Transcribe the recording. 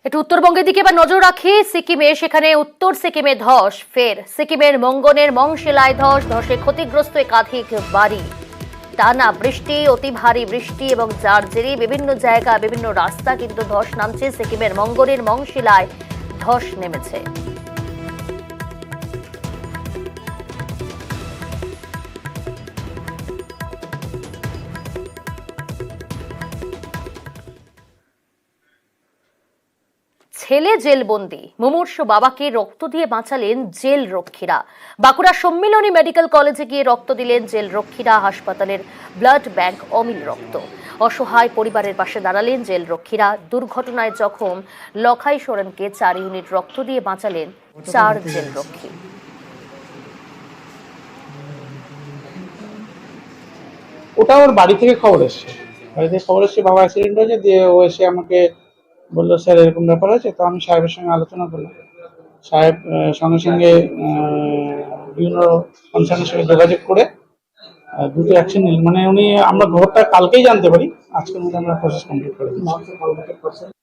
একটু উত্তরবঙ্গের দিকে এবার নজর রাখি। সিকিমে, সেখানে উত্তর সিকিমে ধস ফের। সিকিমের মঙ্গনের মংশিলায় ধসে ক্ষতিগ্রস্ত একাধিক বাড়ি। টানা বৃষ্টি, অতি ভারী বৃষ্টি এবং যার জেরে বিভিন্ন জায়গা, বিভিন্ন রাস্তা কিন্তু ধস নামছে। সিকিমের মঙ্গনের মংশিলায় ধস নেমেছে। ছেলে জেলবন্দি, মুমূর্ষু বাবাকে রক্ত দিয়ে বাঁচালেন জেল রক্ষীরা। বাঁকুড়া সম্মিলনী মেডিকেল কলেজে গিয়ে রক্ত দিলেন জেল রক্ষীরা। হাসপাতালের ব্লাড ব্যাংক অমিল রক্ত। অসহায় পরিবারের পাশে দাঁড়ালেন জেল রক্ষীরা। দুর্ঘটনায় জখম লখাই সোরেনকে 4 ইউনিট রক্ত দিয়ে বাঁচালেন 4 জেল রক্ষী। ওটা ওর বাড়ি থেকে খবর এসছে, বাবা অ্যাক্সিডেন্ট হয়েছে, দিয়ে ও এসে আমাকে বললো স্যার এরকম ব্যাপার আছে। তো আমি সাহেবের সঙ্গে আলোচনা করলাম। সাহেব সঙ্গে সঙ্গে বিভিন্ন কনসার্নের সঙ্গে যোগাযোগ করে দ্রুত অ্যাকশন নিলেন। মানে উনি, আমরা খবরটা কালকেই জানতে পারি, আজকের মধ্যে আমরা প্রসেস কমপ্লিট করে দিচ্ছি।